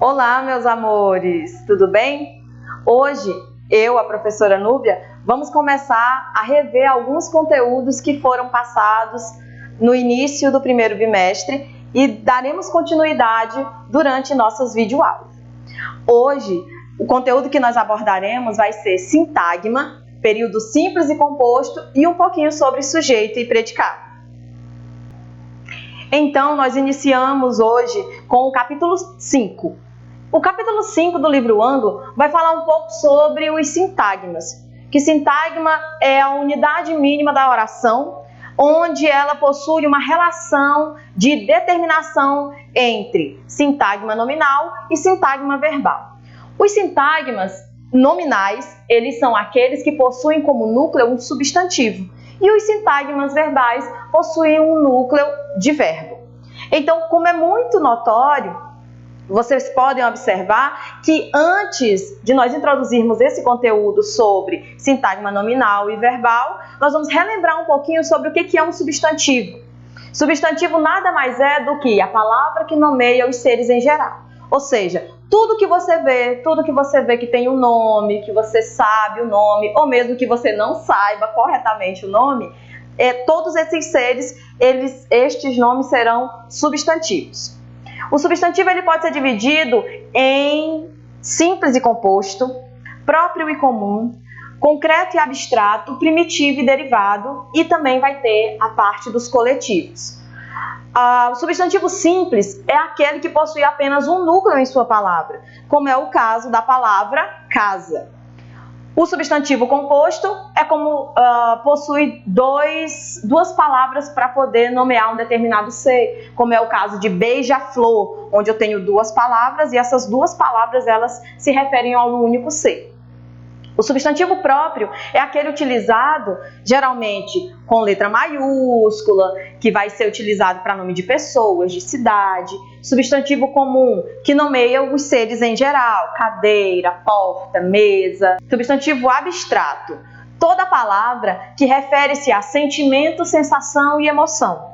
Olá, meus amores, tudo bem? Hoje, eu, a professora Núbia, vamos começar a rever alguns conteúdos que foram passados no início do primeiro bimestre e daremos continuidade durante nossas videoaulas. Hoje, o conteúdo que nós abordaremos vai ser sintagma, período simples e composto e um pouquinho sobre sujeito e predicado. Então, nós iniciamos hoje com o capítulo 5. O capítulo 5 do livro Ângulo vai falar um pouco sobre os sintagmas. Que sintagma é a unidade mínima da oração, onde ela possui uma relação de determinação entre sintagma nominal e sintagma verbal. Os sintagmas nominais, eles são aqueles que possuem como núcleo um substantivo, e os sintagmas verbais possuem um núcleo de verbo. Então, como é muito notório, vocês podem observar que antes de nós introduzirmos esse conteúdo sobre sintagma nominal e verbal, nós vamos relembrar um pouquinho sobre o que é um substantivo. Substantivo nada mais é do que a palavra que nomeia os seres em geral. Ou seja, tudo que você vê que tem um nome, que você sabe o nome, ou mesmo que você não saiba corretamente o nome, todos esses seres, estes nomes serão substantivos. O substantivo ele pode ser dividido em simples e composto, próprio e comum, concreto e abstrato, primitivo e derivado, e também vai ter a parte dos coletivos. O substantivo simples é aquele que possui apenas um núcleo em sua palavra, como é o caso da palavra casa. O substantivo composto é como possui duas palavras para poder nomear um determinado ser, como é o caso de beija-flor, onde eu tenho duas palavras e essas duas palavras elas se referem a um único ser. O substantivo próprio é aquele utilizado geralmente com letra maiúscula, que vai ser utilizado para nome de pessoas, de cidade. Substantivo comum, que nomeia os seres em geral, cadeira, porta, mesa. Substantivo abstrato, toda palavra que refere-se a sentimento, sensação e emoção.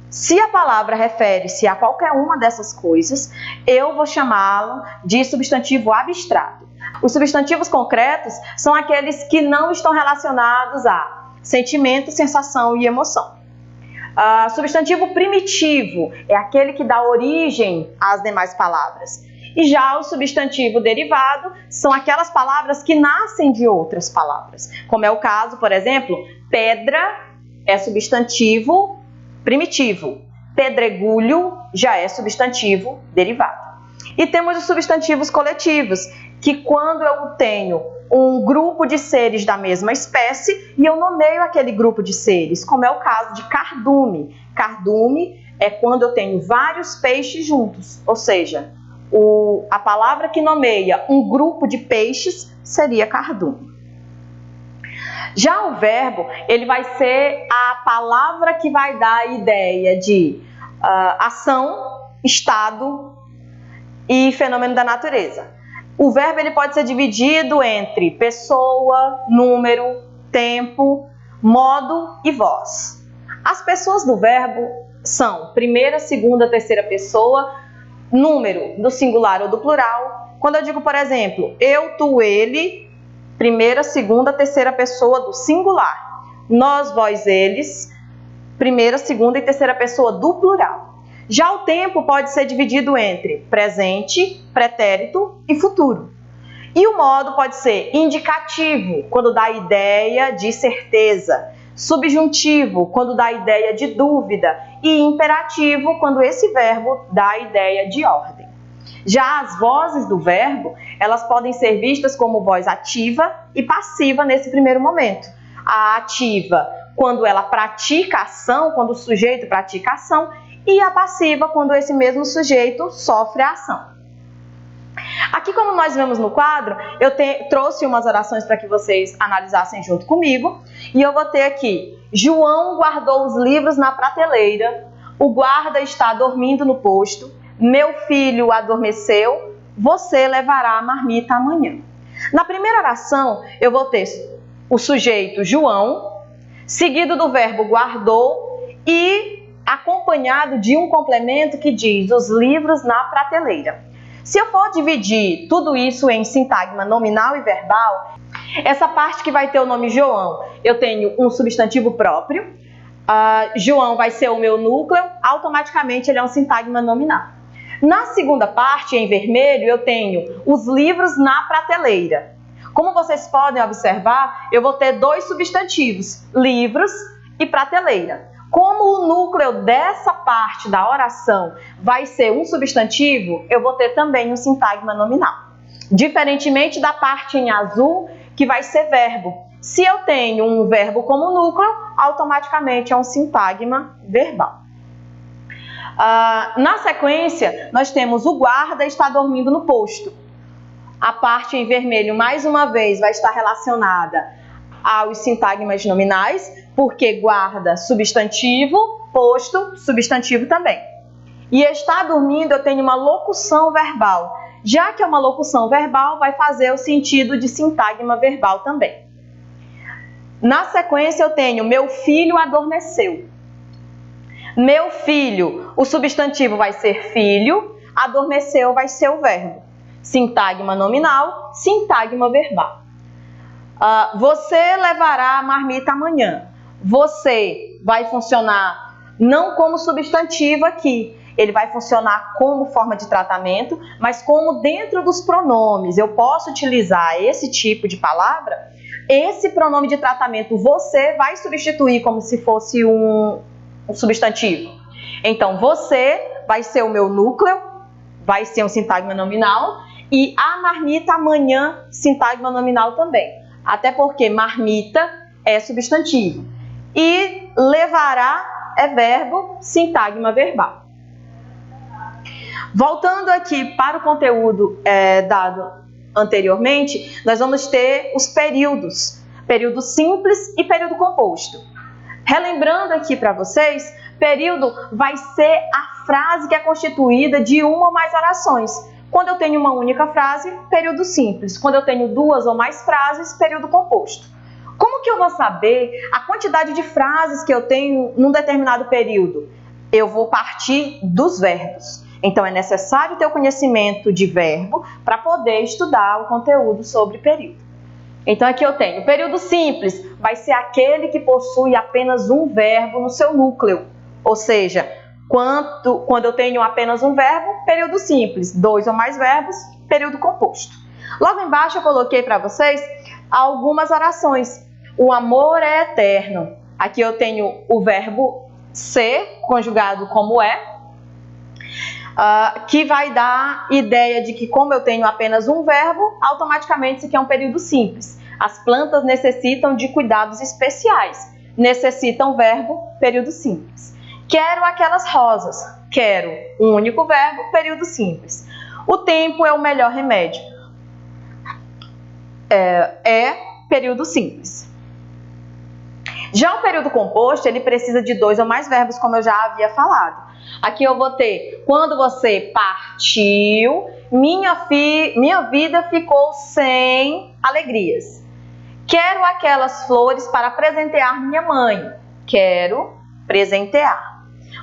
Se a palavra refere-se a qualquer uma dessas coisas, eu vou chamá-lo de substantivo abstrato. Os substantivos concretos são aqueles que não estão relacionados a sentimento, sensação e emoção. Substantivo primitivo é aquele que dá origem às demais palavras. E já o substantivo derivado são aquelas palavras que nascem de outras palavras. Como é o caso, por exemplo, pedra é substantivo primitivo. Pedregulho já é substantivo derivado. E temos os substantivos coletivos, que quando eu tenho um grupo de seres da mesma espécie e eu nomeio aquele grupo de seres, como é o caso de cardume. Cardume é quando eu tenho vários peixes juntos, ou seja, a palavra que nomeia um grupo de peixes seria cardume. Já o verbo, ele vai ser a palavra que vai dar a ideia de ação, estado e fenômeno da natureza. O verbo ele pode ser dividido entre pessoa, número, tempo, modo e voz. As pessoas do verbo são primeira, segunda, terceira pessoa, número do singular ou do plural. Quando eu digo, por exemplo, eu, tu, ele, primeira, segunda, terceira pessoa do singular. Nós, vós, eles, primeira, segunda e terceira pessoa do plural. Já o tempo pode ser dividido entre presente, pretérito e futuro. E o modo pode ser indicativo, quando dá ideia de certeza, subjuntivo, quando dá ideia de dúvida, e imperativo, quando esse verbo dá ideia de ordem. Já as vozes do verbo, elas podem ser vistas como voz ativa e passiva nesse primeiro momento. A ativa, quando ela pratica ação, quando o sujeito pratica ação, e a passiva, quando esse mesmo sujeito sofre a ação. Aqui, como nós vemos no quadro, eu trouxe umas orações para que vocês analisassem junto comigo. E eu vou ter aqui, João guardou os livros na prateleira, o guarda está dormindo no posto, meu filho adormeceu, você levará a marmita amanhã. Na primeira oração, eu vou ter o sujeito João, seguido do verbo guardou e acompanhado de um complemento que diz os livros na prateleira. Se eu for dividir tudo isso em sintagma nominal e verbal, essa parte que vai ter o nome João, eu tenho um substantivo próprio. João vai ser o meu núcleo, automaticamente ele é um sintagma nominal. Na segunda parte, em vermelho, eu tenho os livros na prateleira. Como vocês podem observar, eu vou ter dois substantivos, livros e prateleira. Como o núcleo dessa parte da oração vai ser um substantivo, eu vou ter também um sintagma nominal. Diferentemente da parte em azul, que vai ser verbo. Se eu tenho um verbo como núcleo, automaticamente é um sintagma verbal. Na sequência, nós temos o guarda está dormindo no posto. A parte em vermelho, mais uma vez, vai estar relacionada aos sintagmas nominais, porque guarda, substantivo, posto, substantivo também. E está dormindo, eu tenho uma locução verbal. Já que é uma locução verbal, vai fazer o sentido de sintagma verbal também. Na sequência, eu tenho meu filho adormeceu. Meu filho, o substantivo vai ser filho, adormeceu vai ser o verbo. Sintagma nominal, sintagma verbal. Você levará a marmita amanhã. Você vai funcionar não como substantivo aqui, ele vai funcionar como forma de tratamento, mas como dentro dos pronomes eu posso utilizar esse tipo de palavra, esse pronome de tratamento você vai substituir como se fosse um substantivo. Então, você vai ser o meu núcleo, vai ser um sintagma nominal, e a marmita amanhã, sintagma nominal também. Até porque marmita é substantivo. E levará é verbo, sintagma verbal. Voltando aqui para o conteúdo dado anteriormente, nós vamos ter os períodos. Período simples e período composto. Relembrando aqui para vocês, período vai ser a frase que é constituída de uma ou mais orações. Quando eu tenho uma única frase, período simples. Quando eu tenho duas ou mais frases, período composto. Como que eu vou saber a quantidade de frases que eu tenho num determinado período? Eu vou partir dos verbos. Então, é necessário ter o conhecimento de verbo para poder estudar o conteúdo sobre período. Então, aqui eu tenho período simples, vai ser aquele que possui apenas um verbo no seu núcleo. Ou seja, quando eu tenho apenas um verbo, período simples. Dois ou mais verbos, período composto. Logo embaixo eu coloquei para vocês algumas orações. O amor é eterno. Aqui eu tenho o verbo ser, conjugado como é, que vai dar ideia de que como eu tenho apenas um verbo, automaticamente isso aqui é um período simples. As plantas necessitam de cuidados especiais. Necessitam verbo, período simples. Quero aquelas rosas. Quero, um único verbo, período simples. O tempo é o melhor remédio. Período simples. Já o período composto, ele precisa de dois ou mais verbos, como eu já havia falado. Aqui eu vou ter, quando você partiu, minha vida ficou sem alegrias. Quero aquelas flores para presentear minha mãe. Quero presentear.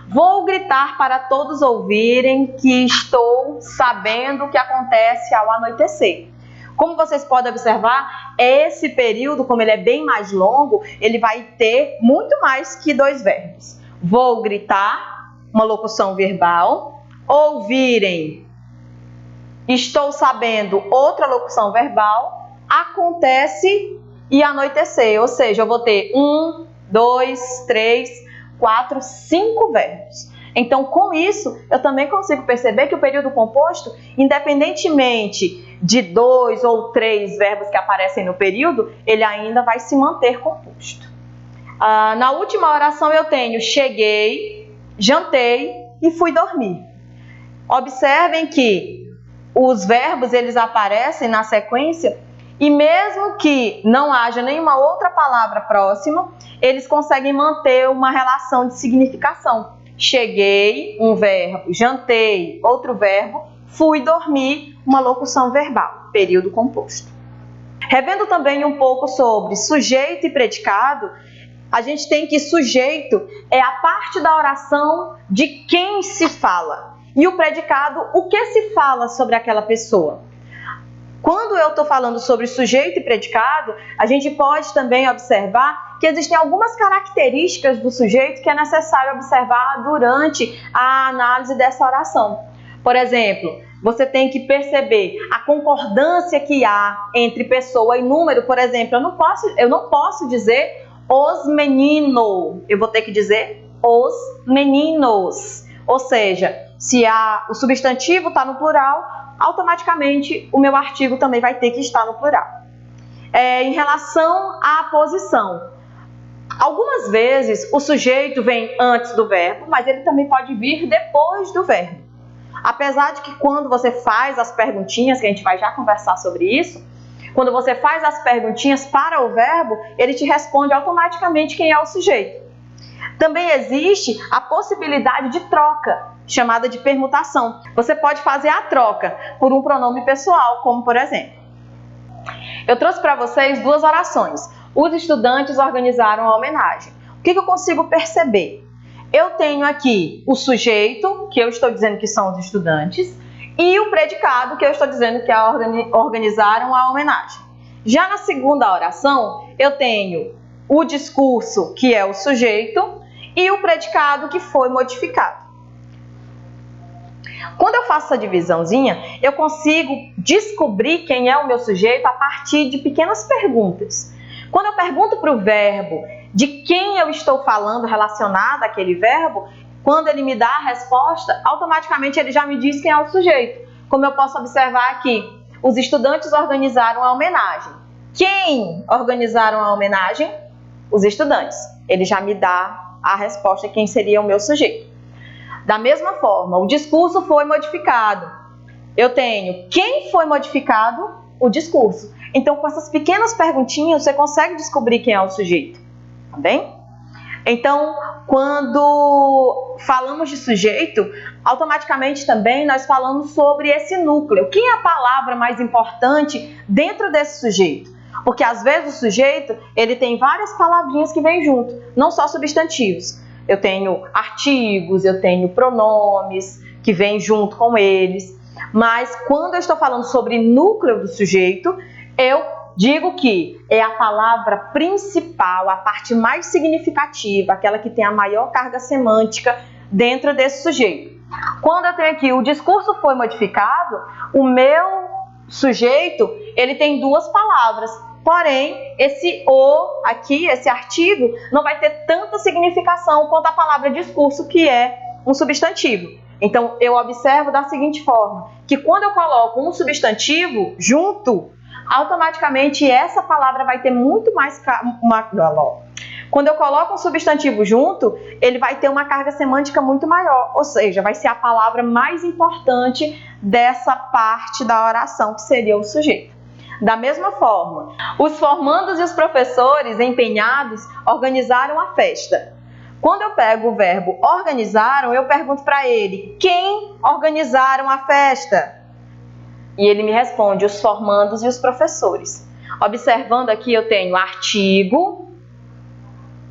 Vou gritar para todos ouvirem que estou sabendo o que acontece ao anoitecer. Como vocês podem observar, esse período, como ele é bem mais longo, ele vai ter muito mais que dois verbos. Vou gritar, uma locução verbal. Ouvirem, estou sabendo, outra locução verbal. Acontece e anoitecer, ou seja, eu vou ter 1, 2, 3, 4, 5 verbos. Então, com isso, eu também consigo perceber que o período composto, independentemente de 2 ou 3 verbos que aparecem no período, ele ainda vai se manter composto. Na última oração eu tenho cheguei, jantei e fui dormir. Observem que os verbos eles aparecem na sequência e mesmo que não haja nenhuma outra palavra próxima, eles conseguem manter uma relação de significação. Cheguei, um verbo, jantei, outro verbo, fui dormir, uma locução verbal, período composto. Revendo também um pouco sobre sujeito e predicado, a gente tem que sujeito é a parte da oração de quem se fala. E o predicado, o que se fala sobre aquela pessoa? Quando eu estou falando sobre sujeito e predicado, a gente pode também observar que existem algumas características do sujeito que é necessário observar durante a análise dessa oração. Por exemplo, você tem que perceber a concordância que há entre pessoa e número. Por exemplo, eu não posso dizer os meninos, eu vou ter que dizer os meninos. Ou seja, se o substantivo está no plural, automaticamente o meu artigo também vai ter que estar no plural. Em relação à posição, algumas vezes o sujeito vem antes do verbo, mas ele também pode vir depois do verbo. Apesar de que quando você faz as perguntinhas, que a gente vai já conversar sobre isso, quando você faz as perguntinhas para o verbo, ele te responde automaticamente quem é o sujeito. Também existe a possibilidade de troca, chamada de permutação. Você pode fazer a troca por um pronome pessoal, como por exemplo. Eu trouxe para vocês duas orações. Os estudantes organizaram a homenagem. O que eu consigo perceber? Eu tenho aqui o sujeito, que eu estou dizendo que são os estudantes, e o predicado, que eu estou dizendo que organizaram a homenagem. Já na segunda oração, eu tenho o discurso, que é o sujeito, e o predicado, que foi modificado. Quando eu faço essa divisãozinha, eu consigo descobrir quem é o meu sujeito a partir de pequenas perguntas. Quando eu pergunto para o verbo de quem eu estou falando relacionado àquele verbo, quando ele me dá a resposta, automaticamente ele já me diz quem é o sujeito. Como eu posso observar aqui, os estudantes organizaram a homenagem. Quem organizaram a homenagem? Os estudantes. Ele já me dá a resposta de quem seria o meu sujeito. Da mesma forma, o discurso foi modificado. Eu tenho quem foi modificado? O discurso. Então, com essas pequenas perguntinhas, você consegue descobrir quem é o sujeito. Tá bem? Então, quando falamos de sujeito, automaticamente também nós falamos sobre esse núcleo. Quem é a palavra mais importante dentro desse sujeito? Porque às vezes o sujeito, ele tem várias palavrinhas que vêm junto, não só substantivos. Eu tenho artigos, eu tenho pronomes que vêm junto com eles. Mas quando eu estou falando sobre núcleo do sujeito, eu digo que é a palavra principal, a parte mais significativa, aquela que tem a maior carga semântica dentro desse sujeito. Quando eu tenho aqui o discurso foi modificado, o meu sujeito, ele tem duas palavras. Porém, esse o aqui, esse artigo, não vai ter tanta significação quanto a palavra discurso, que é um substantivo. Então, eu observo da seguinte forma, que quando eu coloco um substantivo junto, automaticamente essa palavra vai ter muito mais... Quando eu coloco um substantivo junto, ele vai ter uma carga semântica muito maior, ou seja, vai ser a palavra mais importante dessa parte da oração, que seria o sujeito. Da mesma forma, os formandos e os professores empenhados organizaram a festa. Quando eu pego o verbo organizaram, eu pergunto para ele, quem organizaram a festa? E ele me responde, os formandos e os professores. Observando aqui, eu tenho artigo,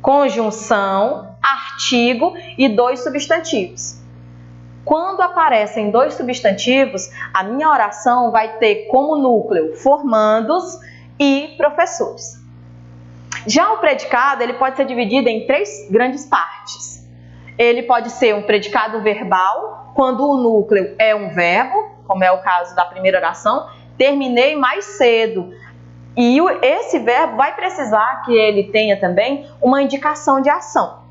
conjunção, artigo e dois substantivos. Quando aparecem dois substantivos, a minha oração vai ter como núcleo formandos e professores. Já o predicado, ele pode ser dividido em três grandes partes. Ele pode ser um predicado verbal, quando o núcleo é um verbo, como é o caso da primeira oração, terminei mais cedo. E esse verbo vai precisar que ele tenha também uma indicação de ação.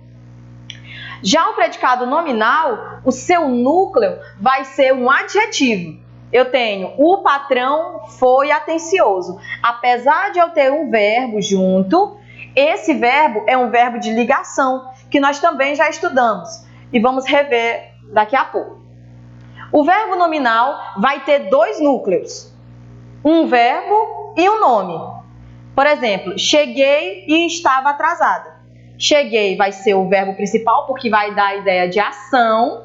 Já o predicado nominal, o seu núcleo vai ser um adjetivo. Eu tenho, o patrão foi atencioso. Apesar de eu ter um verbo junto, esse verbo é um verbo de ligação, que nós também já estudamos. E vamos rever daqui a pouco. O verbo nominal vai ter dois núcleos. Um verbo e um nome. Por exemplo, cheguei e estava atrasada. Cheguei vai ser o verbo principal, porque vai dar a ideia de ação,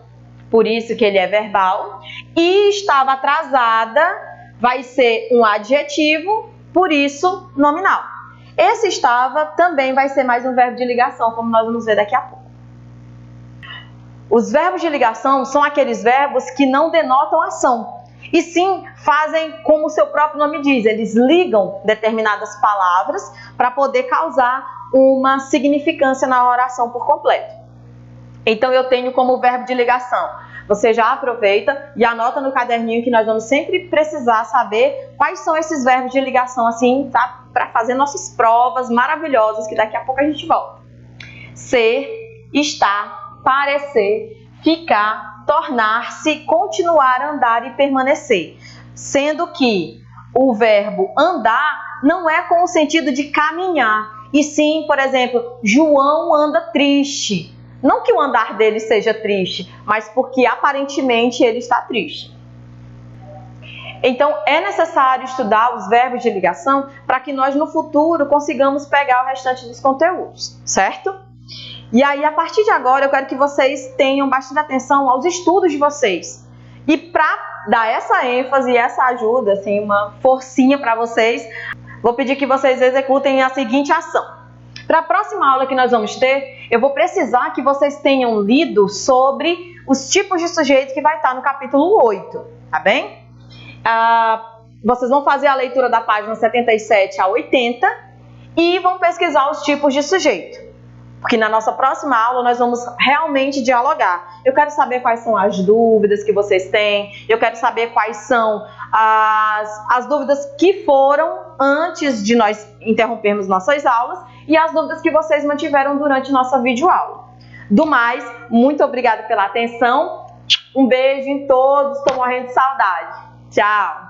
por isso que ele é verbal. E estava atrasada vai ser um adjetivo, por isso nominal. Esse estava também vai ser mais um verbo de ligação, como nós vamos ver daqui a pouco. Os verbos de ligação são aqueles verbos que não denotam ação, e sim fazem como o seu próprio nome diz, eles ligam determinadas palavras para poder causar uma significância na oração por completo. Então eu tenho como verbo de ligação. Você já aproveita e anota no caderninho que nós vamos sempre precisar saber quais são esses verbos de ligação assim, tá? Para fazer nossas provas maravilhosas que daqui a pouco a gente volta. Ser, estar, parecer, ficar, tornar-se, continuar, andar e permanecer. Sendo que o verbo andar não é com o sentido de caminhar, e sim, por exemplo, João anda triste. Não que o andar dele seja triste, mas porque aparentemente ele está triste. Então, é necessário estudar os verbos de ligação para que nós no futuro consigamos pegar o restante dos conteúdos, certo? E aí, a partir de agora, eu quero que vocês tenham bastante atenção aos estudos de vocês. E para dar essa ênfase e essa ajuda, assim, uma forcinha para vocês, vou pedir que vocês executem a seguinte ação. Para a próxima aula que nós vamos ter, eu vou precisar que vocês tenham lido sobre os tipos de sujeitos que vai estar no capítulo 8, tá bem? Vocês vão fazer a leitura da página 77 a 80 e vão pesquisar os tipos de sujeito. Porque na nossa próxima aula nós vamos realmente dialogar. Eu quero saber quais são as dúvidas que vocês têm, eu quero saber quais são as dúvidas que foram antes de nós interrompermos nossas aulas e as dúvidas que vocês mantiveram durante nossa videoaula. Do mais, muito obrigada pela atenção, um beijo em todos, estou morrendo de saudade. Tchau!